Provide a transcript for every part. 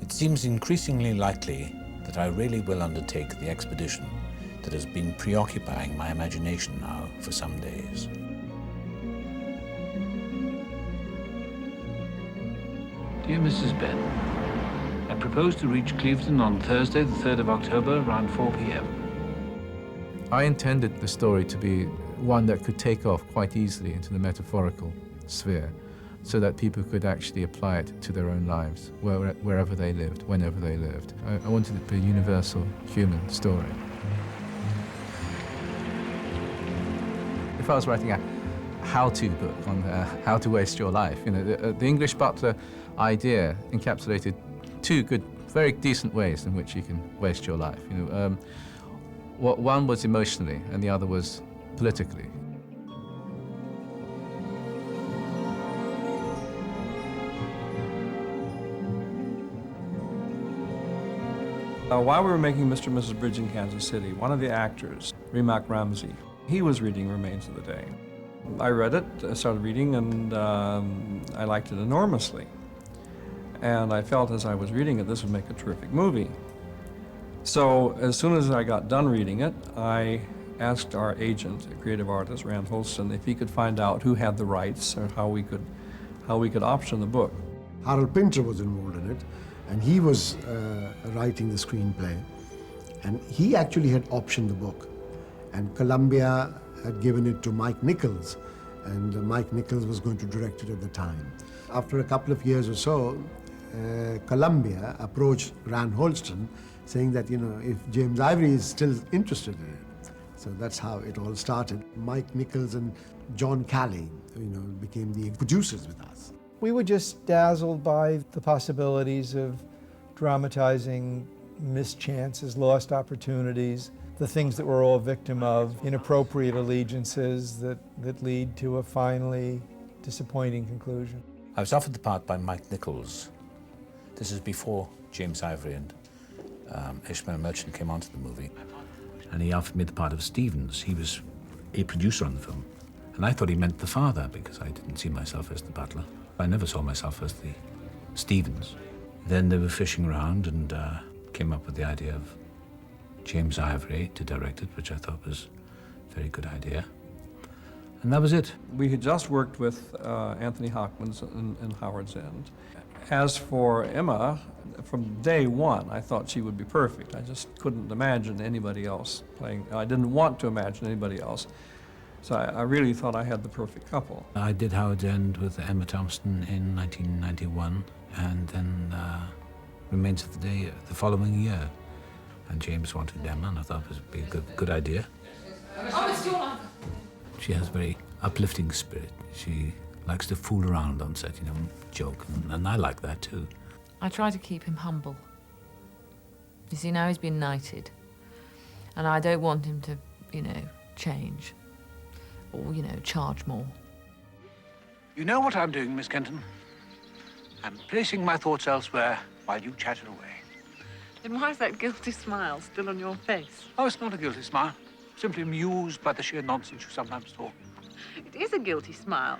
It seems increasingly likely that I really will undertake the expedition that has been preoccupying my imagination now for some days. Dear Mrs. Benn, I propose to reach Clevedon on Thursday, the 3rd of October, around 4 p.m. I intended the story to be one that could take off quite easily into the metaphorical sphere, so that people could actually apply it to their own lives, wherever they lived, whenever they lived. I wanted it to be a universal human story. If I was writing a how-to book on how to waste your life, you know, the English butler idea encapsulated two good, very decent ways in which you can waste your life. You know, one was emotionally, and the other was politically. While we were making Mr. and Mrs. Bridge in Kansas City, one of the actors, Rimac Ramsey, he was reading Remains of the Day. I read it, I started reading, and I liked it enormously. And I felt as I was reading it, this would make a terrific movie. So as soon as I got done reading it, I asked our agent, a creative artist, Rand Holston, if he could find out who had the rights or how we could option the book. Harold Pinter was involved in it, and he was writing the screenplay. And he actually had optioned the book. And Columbia had given it to Mike Nichols, and Mike Nichols was going to direct it at the time. After a couple of years or so, Columbia approached Rand Holston saying that, you know, if James Ivory is still interested in it. So that's how it all started. Mike Nichols and John Calley, you know, became the producers with us. We were just dazzled by the possibilities of dramatizing missed chances, lost opportunities, the things that we're all victim of, inappropriate allegiances that lead to a finally disappointing conclusion. I was offered the part by Mike Nichols. This is before James Ivory and Ishmael Merchant came onto the movie. And he offered me the part of Stevens. He was a producer on the film. And I thought he meant the father, because I didn't see myself as the butler. I never saw myself as the Stevens. Then they were fishing around and came up with the idea of James Ivory to direct it, which I thought was a very good idea. And that was it. We had just worked with Anthony Hopkins in Howard's End. As for Emma, from day one, I thought she would be perfect. I just couldn't imagine anybody else playing. I didn't want to imagine anybody else. So I really thought I had the perfect couple. I did Howard's End with Emma Thompson in 1991, and then Remains of the Day the following year. And James wanted Emma, and I thought it would be a good idea. Oh, it's your life. She has a very uplifting spirit. She likes to fool around on set, you know, joke, and I like that too. I try to keep him humble. You see, now he's been knighted, and I don't want him to, you know, change or, you know, charge more. You know what I'm doing, Miss Kenton? I'm placing my thoughts elsewhere while you chatter away. Then why is that guilty smile still on your face? Oh, it's not a guilty smile. Simply amused by the sheer nonsense you sometimes talk. It is a guilty smile.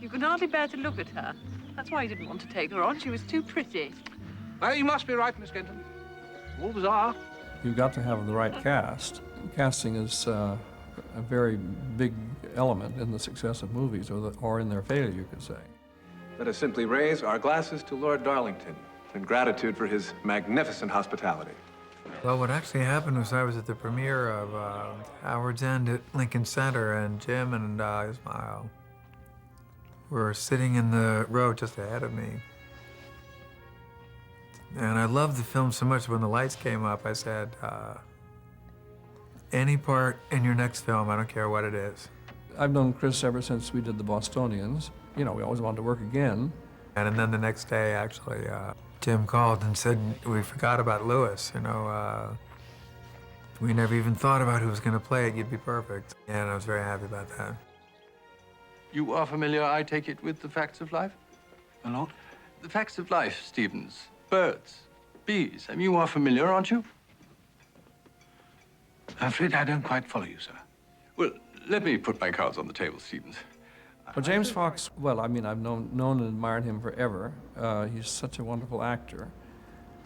You can hardly bear to look at her. That's why you didn't want to take her on. She was too pretty. Well, you must be right, Miss Kenton. Wolves are. You've got to have the right cast. Casting is a very big element in the success of movies, or in their failure, you could say. Let us simply raise our glasses to Lord Darlington in gratitude for his magnificent hospitality. Well, what actually happened was I was at the premiere of Howard's End at Lincoln Center, and Jim and Ismail were sitting in the row just ahead of me. And I loved the film so much, when the lights came up, I said, any part in your next film, I don't care what it is. I've known Chris ever since we did The Bostonians. You know, we always wanted to work again. And then the next day, actually, Jim called and said, we forgot about Lewis, you know. We never even thought about who was going to play it. You'd be perfect. And I was very happy about that. You are familiar, I take it, with the facts of life? A lot? The facts of life, Stevens. Birds, bees. I mean, you are familiar, aren't you? I'm afraid I don't quite follow you, sir. Well, let me put my cards on the table, Stevens. Well, James Fox, well, I mean, I've known and admired him forever. He's such a wonderful actor.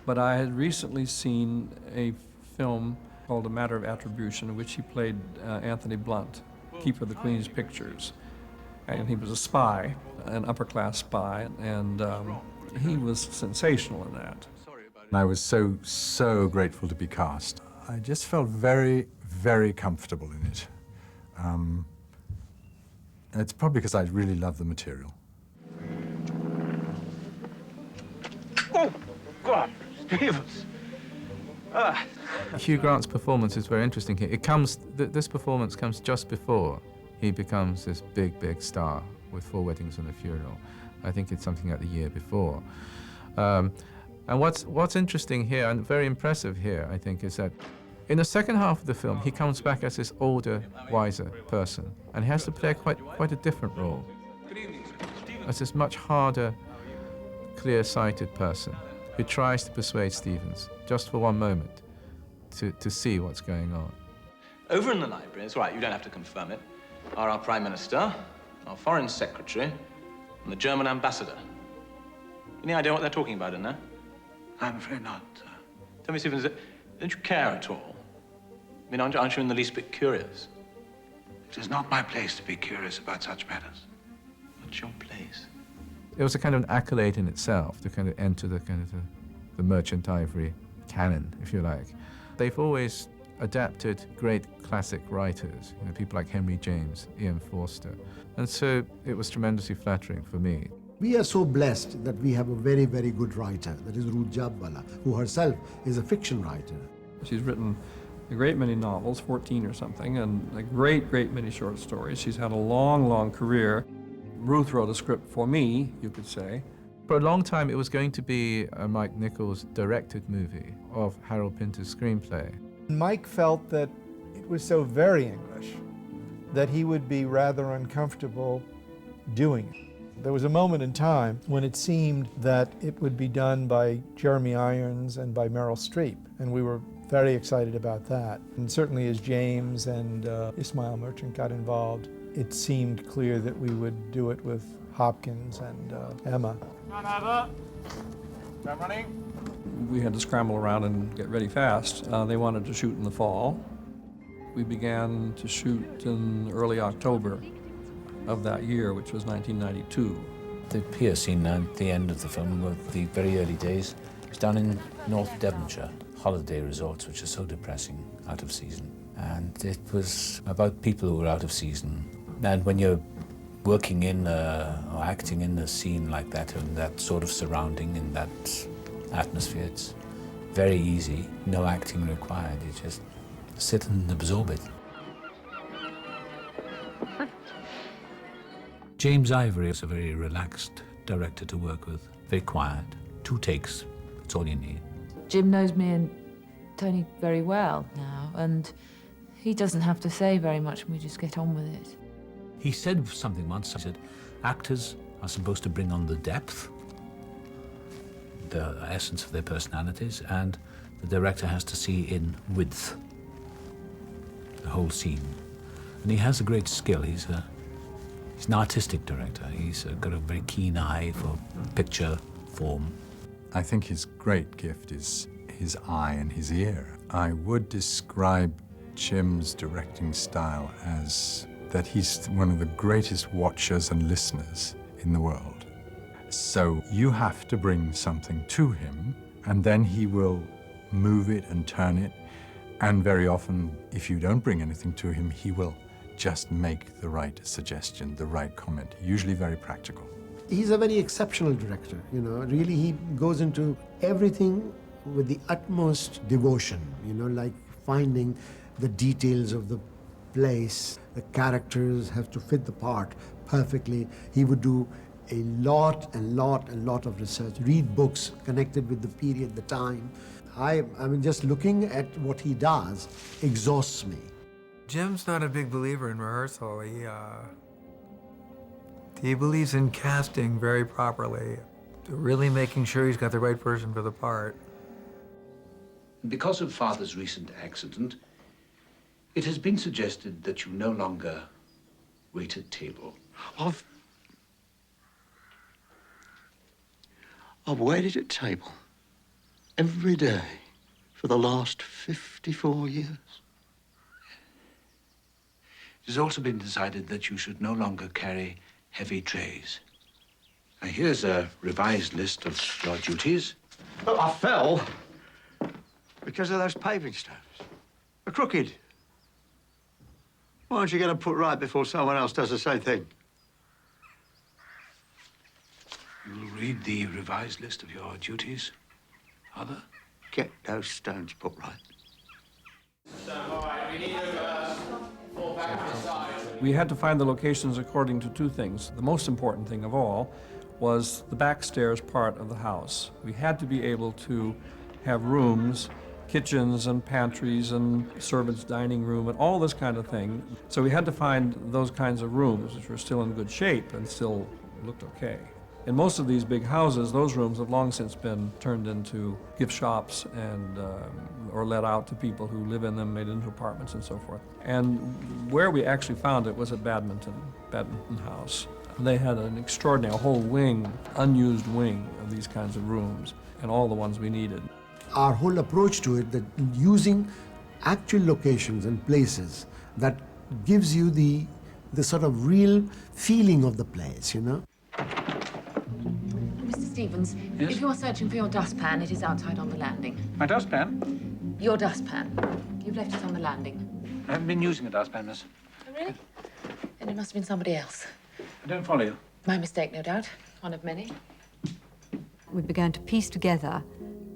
But I had recently seen a film called A Matter of Attribution, in which he played Anthony Blunt, keeper of the Queen's pictures. And he was a spy, an upper-class spy, and he was sensational in that. And I was so grateful to be cast. I just felt very, very comfortable in it. It's probably because I really love the material. Oh, God, Stevens! Hugh Grant's performance is very interesting here. This performance comes just before he becomes this big, big star with 4 Weddings and a Funeral. I think it's something like the year before. And what's interesting here, and very impressive here, I think, is that in the second half of the film, he comes back as this older, wiser person, and he has to play quite a different role. As this much harder, clear-sighted person who tries to persuade Stevens, just for one moment, to see what's going on. Over in the library, it's right, you don't have to confirm it, are our Prime Minister, our Foreign Secretary, and the German Ambassador. Any idea what they're talking about in there? I'm afraid not. Tell me, Stevens, don't you care at all? I mean, aren't you in the least bit curious? It is not my place to be curious about such matters. What's your place? It was a kind of an accolade in itself to kind of enter the Merchant Ivory canon, if you like. They've always adapted great classic writers, people like Henry James, Ian Forster, and so it was tremendously flattering for me. We are so blessed that we have a very, very good writer, that is Ruth Jabwala, who herself is a fiction writer. She's written a great many novels, 14 or something, and a great, great many short stories. She's had a long, long career. Ruth wrote a script for me, you could say. For a long time, it was going to be a Mike Nichols directed movie of Harold Pinter's screenplay. Mike felt that it was so very English that he would be rather uncomfortable doing it. There was a moment in time when it seemed that it would be done by Jeremy Irons and by Meryl Streep, and we were very excited about that. And certainly as James and Ismail Merchant got involved, it seemed clear that we would do it with Hopkins and Emma. We had to scramble around and get ready fast. They wanted to shoot in the fall. We began to shoot in early October of that year, which was 1992. The pier scene at the end of the film, with the very early days, is down in North Devonshire, holiday resorts, which are so depressing, out of season. And it was about people who were out of season. And when you're working in or acting in a scene like that, and that sort of surrounding, in that atmosphere, it's very easy, no acting required. You just sit and absorb it. James Ivory is a very relaxed director to work with, very quiet. 2 takes, that's all you need. Jim knows me and Tony very well now, and he doesn't have to say very much, and we just get on with it. He said something once. He said, actors are supposed to bring on the depth, the essence of their personalities, and the director has to see in width the whole scene. And he has a great skill. He's an artistic director. He's got a very keen eye for picture form. I think his great gift is his eye and his ear. I would describe Jim's directing style as that he's one of the greatest watchers and listeners in the world. So you have to bring something to him, and then he will move it and turn it. And very often, if you don't bring anything to him, he will just make the right suggestion, the right comment, usually very practical. He's a very exceptional director, really he goes into everything with the utmost devotion, like finding the details of the place. The characters have to fit the part perfectly. He would do a lot of research, read books connected with the period, the time. I mean, just looking at what he does exhausts me. Jim's not a big believer in rehearsal. He believes in casting very properly, really making sure he's got the right person for the part. Because of Father's recent accident, it has been suggested that you no longer wait at table. I've waited at table every day for the last 54 years. It has also been decided that you should no longer carry heavy trays. Now, here's a revised list of your duties. But I fell because of those paving stones. They're crooked. Why aren't you going to put right before someone else does the same thing? You'll read the revised list of your duties, Father? Get those stones put right. We had to find the locations according to two things. The most important thing of all was the backstairs part of the house. We had to be able to have rooms, kitchens and pantries and servants' dining room and all this kind of thing. So we had to find those kinds of rooms which were still in good shape and still looked okay. In most of these big houses, those rooms have long since been turned into gift shops and or let out to people who live in them, made into apartments and so forth. And where we actually found it was at Badminton House. They had an extraordinary, a whole wing, unused wing of these kinds of rooms, and all the ones we needed. Our whole approach to it, that using actual locations and places, that gives you the sort of real feeling of the place, you know? Mr. Stevens, yes? If you are searching for your dustpan, it is outside on the landing. My dustpan? Your dustpan. You've left it on the landing. I haven't been using a dustpan, miss. Oh, really? Then it must have been somebody else. I don't follow you. My mistake, no doubt. One of many. We began to piece together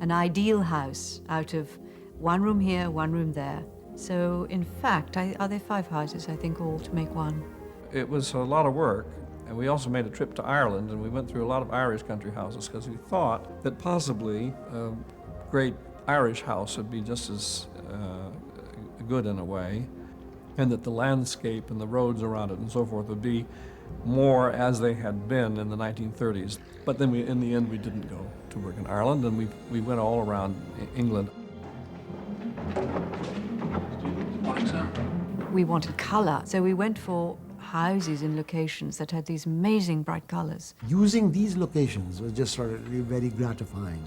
an ideal house out of one room here, one room there. So, in fact, are there 5 houses, I think, all to make one? It was a lot of work, and we also made a trip to Ireland, and we went through a lot of Irish country houses because we thought that possibly a great Irish house would be just as good in a way, and that the landscape and the roads around it and so forth would be more as they had been in the 1930s. But then in the end, we didn't go to work in Ireland, and we went all around England. We wanted colour, so we went for houses in locations that had these amazing bright colours. Using these locations was just sort of very gratifying,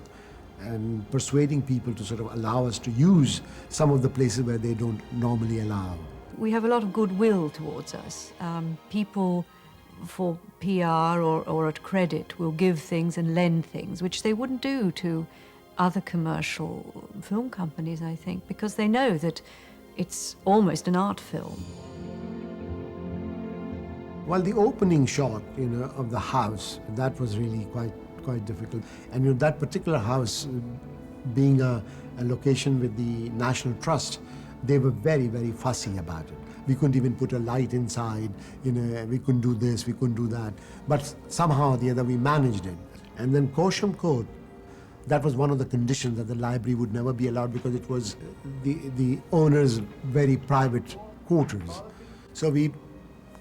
and persuading people to sort of allow us to use some of the places where they don't normally allow. We have a lot of goodwill towards us. People for PR or at credit will give things and lend things, which they wouldn't do to other commercial film companies, I think, because they know that it's almost an art film. Well, the opening shot, you know, of the house, that was really quite difficult. And you know, that particular house, being a location with the National Trust, they were very, very fussy about it. We couldn't even put a light inside, you know, we couldn't do this, we couldn't do that. But somehow or the other, we managed it. And then Corsham Court, that was one of the conditions that the library would never be allowed because it was the owner's very private quarters. So we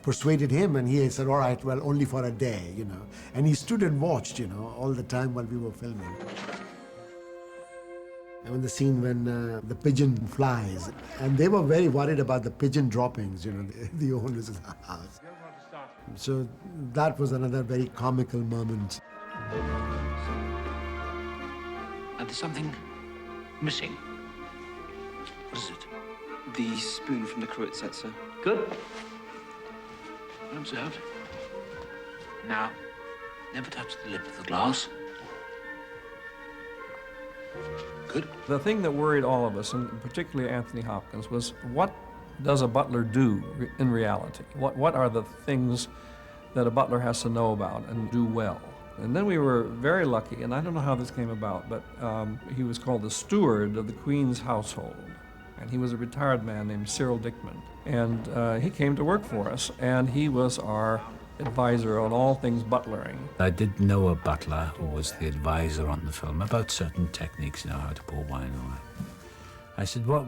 persuaded him, and he said, all right, well, only for a day, you know. And he stood and watched, you know, all the time while we were filming. And when the scene when the pigeon flies, and they were very worried about the pigeon droppings, you know, the owners of the house. So that was another very comical moment. There's something missing. What is it? The spoon from the crew at set, sir. Good. Well observed. Now, never touch the lip of the glass. Good. The thing that worried all of us, and particularly Anthony Hopkins, was what does a butler do in reality? What are the things that a butler has to know about and do well? And then we were very lucky, and I don't know how this came about, but he was called the steward of the Queen's household. And he was a retired man named Cyril Dickman. And he came to work for us, and he was our advisor on all things butlering. I did know a butler who was the advisor on the film about certain techniques, you know, how to pour wine and all that. I said, what,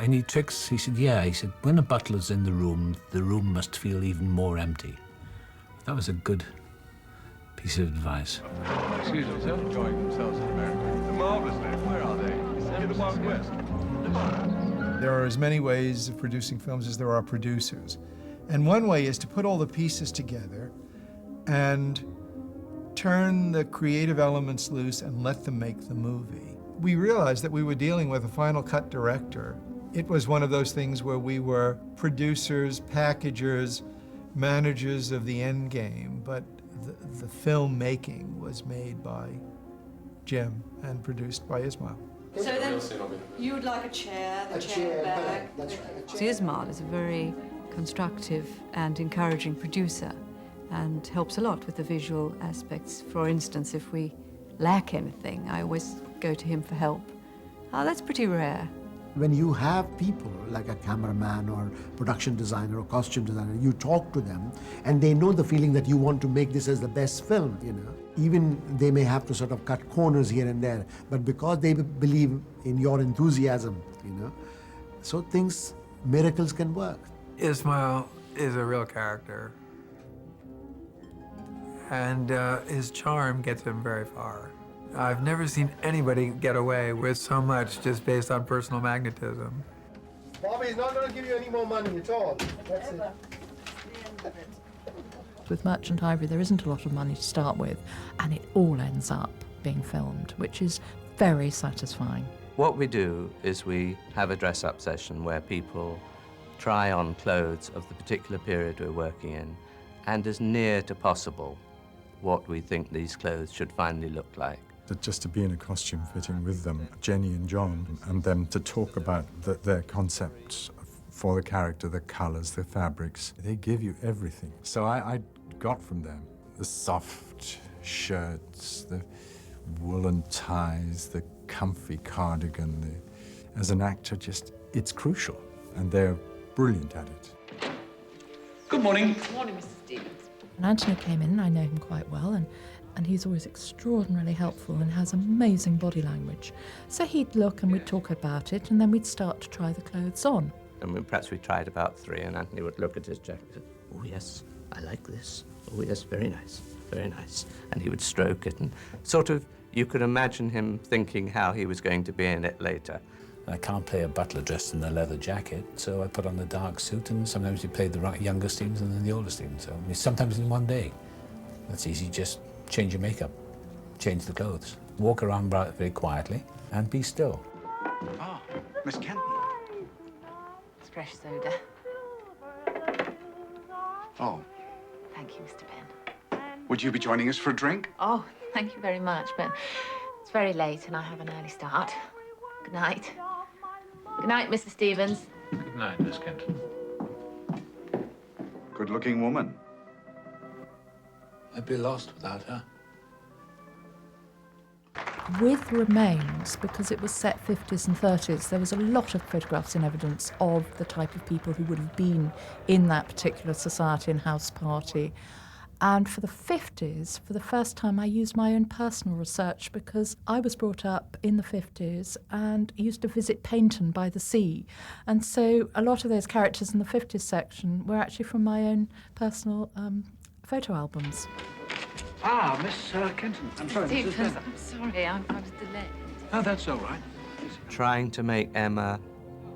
any tricks? He said, yeah. He said, when a butler's in the room must feel even more empty. That was a good piece of advice. Excuse me, sir. Enjoying themselves in America. Marvelously. Where are they? In the Wild West. There are as many ways of producing films as there are producers. And one way is to put all the pieces together and turn the creative elements loose and let them make the movie. we realized that we were dealing with a Final Cut director. It was one of those things where we were producers, packagers, managers of the end game, but the filmmaking was made by Jim and produced by Ismail. So then you would like a chair, the chair back. So Ismail is a very constructive and encouraging producer and helps a lot with the visual aspects. For instance, if we lack anything, I always go to him for help. Oh, that's pretty rare. When you have people like a cameraman or production designer or costume designer, you talk to them and they know the feeling that you want to make this as the best film, you know. Even they may have to sort of cut corners here and there, but because they believe in your enthusiasm, you know, so miracles can work. Ismail is a real character, and his charm gets him very far. I've never seen anybody get away with so much just based on personal magnetism. Bobby's not going to give you any more money at all. That's it. With Merchant Ivory, there isn't a lot of money to start with, and it all ends up being filmed, which is very satisfying. What we do is we have a dress-up session where people try on clothes of the particular period we're working in, and as near to possible what we think these clothes should finally look like. Just to be in a costume fitting with them, Jenny and John, and them to talk about their concepts for the character, the colors, the fabrics. They give you everything. So I got from them the soft shirts, the woolen ties, the comfy cardigan. As an actor, it's crucial, and they're brilliant at it. Good morning. Good morning, Mrs. Stevens. And Anthony came in, and I know him quite well, and he's always extraordinarily helpful and has amazing body language. So he'd look and we'd talk about it, and then we'd start to try the clothes on. And perhaps we tried about 3, and Anthony would look at his jacket and say, oh yes, I like this. Oh yes, very nice, very nice. And he would stroke it, and sort of, you could imagine him thinking how he was going to be in it later. I can't play a butler dressed in a leather jacket, so I put on the dark suit, and sometimes you play the younger Stevens and then the older Stevens. So sometimes in one day. That's easy, just change your makeup, change the clothes, walk around very quietly, and be still. Ah, Miss Kenton. It's fresh soda. Oh, Thank you, Mr. Ben. would you be joining us for a drink? Oh, thank you very much, Ben. It's very late and I have an early start. Good night. Good night, Mr. Stevens. Good night, Miss Kenton. Good-looking woman. I'd be lost without her. With Remains, because it was set 50s and 30s, there was a lot of photographs and evidence of the type of people who would have been in that particular society and house party. And for the 50s, for the first time, I used my own personal research because I was brought up in the 50s and used to visit Paynton by the sea. And so a lot of those characters in the 50s section were actually from my own personal photo albums. Ah, Miss Kenton. I'm sorry, Mrs. Stevens, Bennet. I'm sorry, I was delayed. Oh, that's all right. Trying to make Emma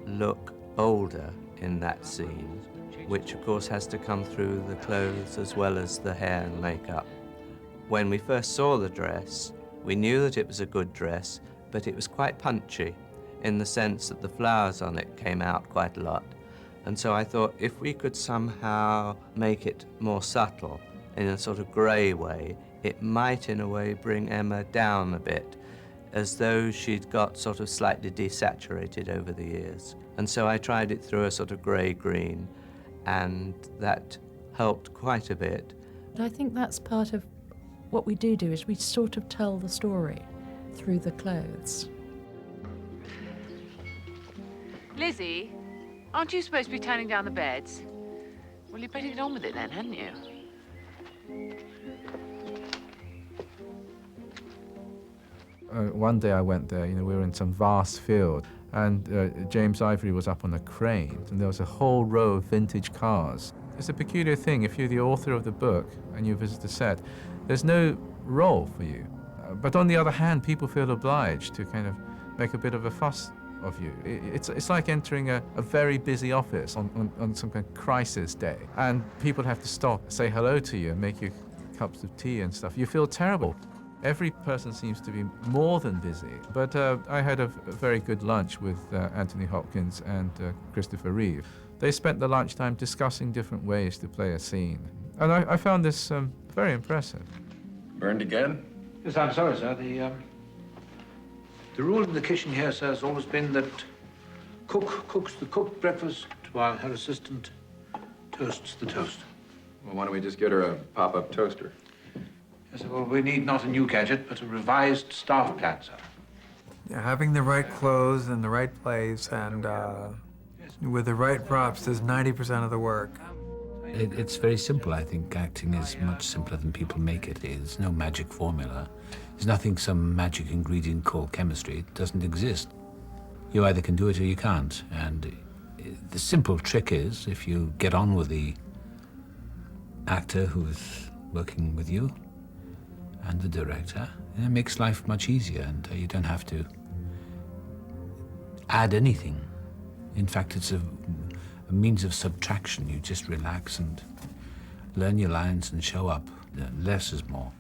look older in that scene, which of course has to come through the clothes as well as the hair and makeup. When we first saw the dress, we knew that it was a good dress, but it was quite punchy in the sense that the flowers on it came out quite a lot. And so I thought if we could somehow make it more subtle in a sort of grey way, it might in a way bring Emma down a bit, as though she'd got sort of slightly desaturated over the years. And so I tried it through a sort of grey-green, and that helped quite a bit. But I think that's part of what we do is we sort of tell the story through the clothes. Lizzie, aren't you supposed to be turning down the beds? Well, you'd better get on with it then, hadn't you? One day I went there, we were in some vast field, and James Ivory was up on a crane, and there was a whole row of vintage cars. It's a peculiar thing, if you're the author of the book and you visit the set, there's no role for you. But on the other hand, people feel obliged to kind of make a bit of a fuss of you. It's like entering a very busy office on some kind of crisis day, and people have to stop, say hello to you, and make you cups of tea and stuff. You feel terrible. Every person seems to be more than busy, but I had a very good lunch with Anthony Hopkins and Christopher Reeve. They spent the lunchtime discussing different ways to play a scene, and I found this very impressive. Burned again? Yes, I'm sorry, sir. The rule in the kitchen here, sir, has always been that cook cooks the cooked breakfast while her assistant toasts the toast. Well, why don't we just get her a pop-up toaster? Yes, sir, well, we need not a new gadget, but a revised staff plan, sir. Yeah, having the right clothes in the right place and with the right props is 90% of the work. It's very simple. I think acting is much simpler than people make it. There's no magic formula. There's nothing, some magic ingredient called chemistry. It doesn't exist. You either can do it or you can't. And the simple trick is, if you get on with the actor who's working with you and the director, it makes life much easier, and you don't have to add anything. In fact, it's a means of subtraction. You just relax and learn your lines and show up. Less is more.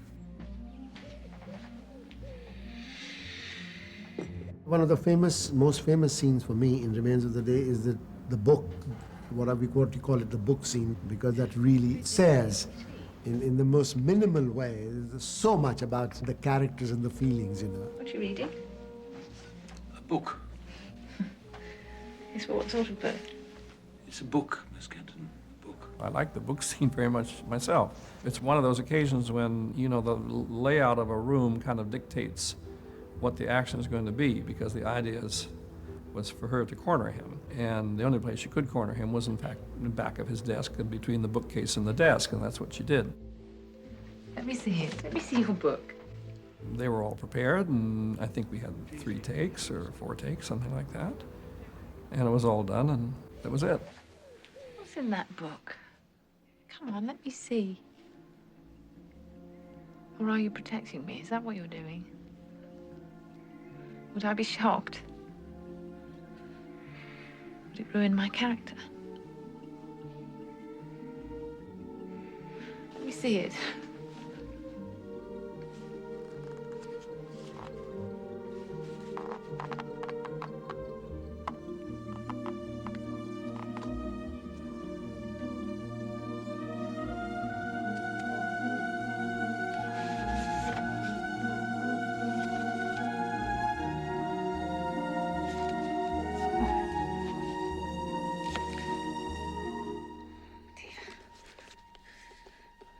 One of the most famous scenes for me in Remains of the Day is the book, what you call it, the book scene, because that really says, in the most minimal way, there's so much about the characters and the feelings, you know. What are you reading? A book. Yes, what sort of book? It's a book, Miss Kenton. I like the book scene very much myself. It's one of those occasions when, you know, the layout of a room kind of dictates what the action is going to be, because the idea was for her to corner him. And the only place she could corner him was, in fact, in the back of his desk and between the bookcase and the desk, and that's what she did. Let me see it. Let me see your book. They were all prepared, and I think we had 3 takes or 4 takes, something like that. And it was all done, and that was it. What's in that book? Come on, let me see. Or are you protecting me? Is that what you're doing? Would I be shocked? Would it ruin my character? Let me see it.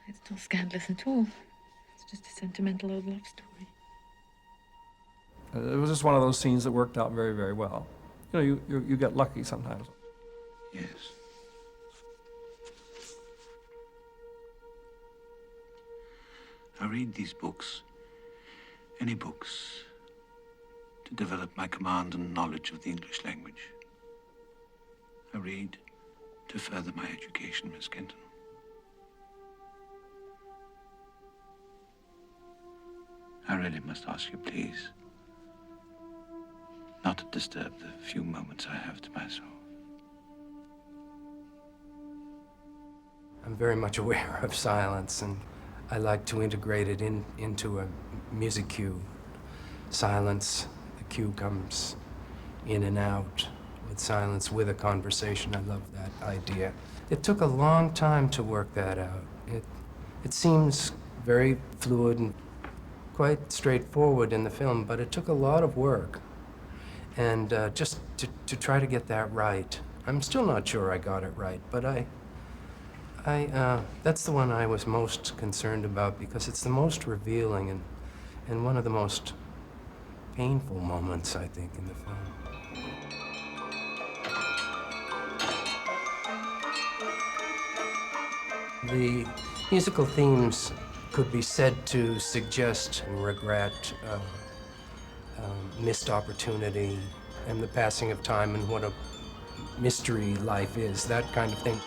It's not scandalous at all. It's just a sentimental old love story. It was just one of those scenes that worked out very, very well. You know, you get lucky sometimes. Yes. I read these books, any books, to develop my command and knowledge of the English language. I read to further my education, Miss Kenton. I really must ask you, please, not to disturb the few moments I have to myself. I'm very much aware of silence, and I like to integrate it into a music cue. Silence, the cue comes in and out with silence, with a conversation. I love that idea. It took a long time to work that out. It seems very fluid and quite straightforward in the film, but it took a lot of work. And just to try to get that right. I'm still not sure I got it right, but that's the one I was most concerned about, because it's the most revealing and one of the most painful moments, I think, in the film. The musical themes could be said to suggest regret, missed opportunity, and the passing of time, and what a mystery life is, that kind of thing.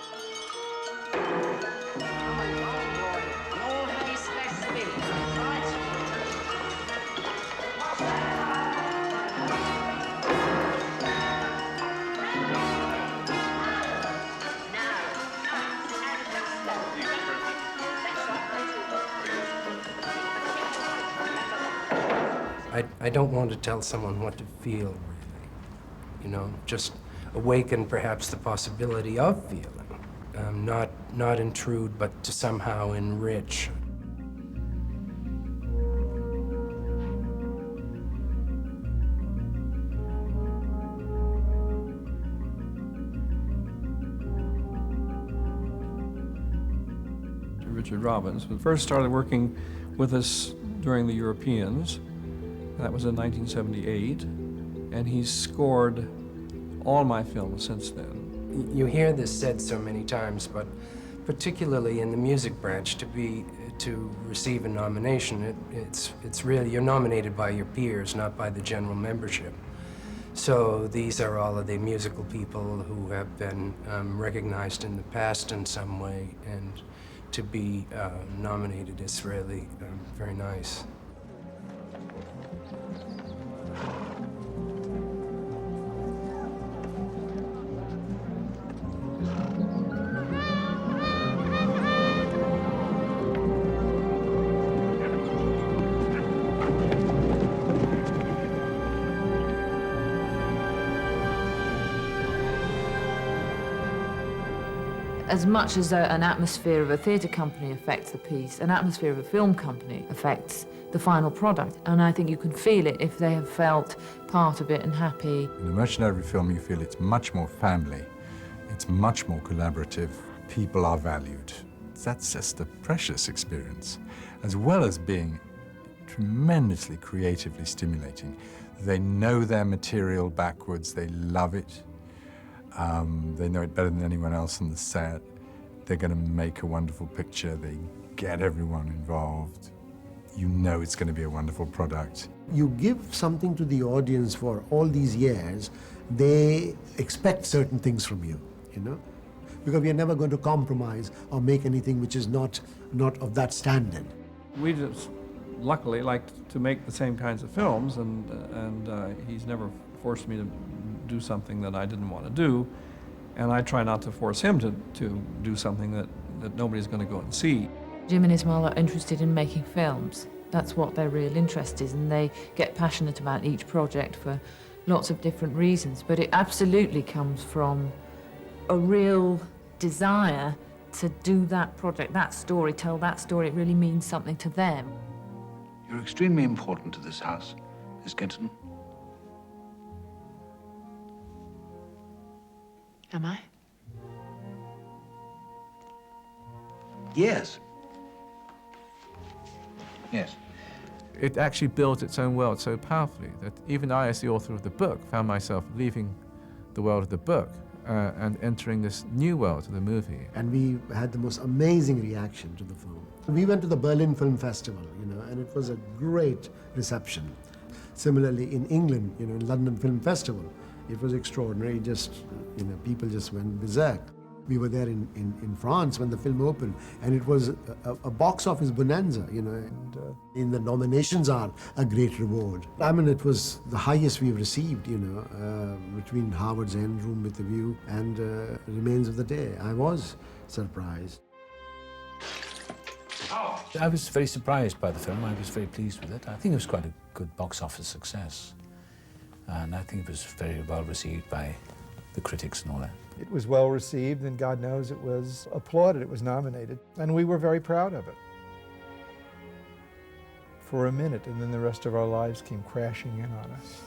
I don't want to tell someone what to feel, really. You know, just awaken perhaps the possibility of feeling. Not intrude, but to somehow enrich. Richard Robbins first started working with us during the Europeans. That was in 1978, and he's scored all my films since then. You hear this said so many times, but particularly in the music branch, to receive a nomination, it's really, you're nominated by your peers, not by the general membership. So these are all of the musical people who have been recognized in the past in some way, and to be nominated is really very nice. As much as an atmosphere of a theatre company affects the piece, an atmosphere of a film company affects the final product. And I think you can feel it if they have felt part of it and happy. In a Merchant Ivory film, you feel it's much more family. It's much more collaborative. People are valued. That's just a precious experience, as well as being tremendously creatively stimulating. They know their material backwards. They love it. They know it better than anyone else on the set. They're going to make a wonderful picture. They get everyone involved. You know it's going to be a wonderful product. You give something to the audience for all these years, they expect certain things from you, you know? Because we are never going to compromise or make anything which is not of that standard. We just luckily like to make the same kinds of films, and he's never forced me to do something that I didn't want to do, and I try not to force him to do something that nobody's going to go and see. Jim and Ismail are interested in making films. That's what their real interest is, and they get passionate about each project for lots of different reasons. But it absolutely comes from a real desire to do that project, that story, tell that story. It really means something to them. You're extremely important to this house, Miss Kenton. Am I? Yes. Yes. It actually built its own world so powerfully that even I, as the author of the book, found myself leaving the world of the book and entering this new world of the movie. And we had the most amazing reaction to the film. We went to the Berlin Film Festival, you know, and it was a great reception. Similarly, in England, you know, in London Film Festival, it was extraordinary. Just, you know, people just went berserk. We were there in France when the film opened, and it was a box office bonanza, you know. And in the nominations are a great reward. I mean, it was the highest we've received, you know, between Howard's End, Room with a View, and Remains of the Day. I was surprised. I was very surprised by the film. I was very pleased with it. I think it was quite a good box office success. And I think it was very well received by the critics and all that. It was well received, and God knows it was applauded, it was nominated, and we were very proud of it. For a minute, and then the rest of our lives came crashing in on us.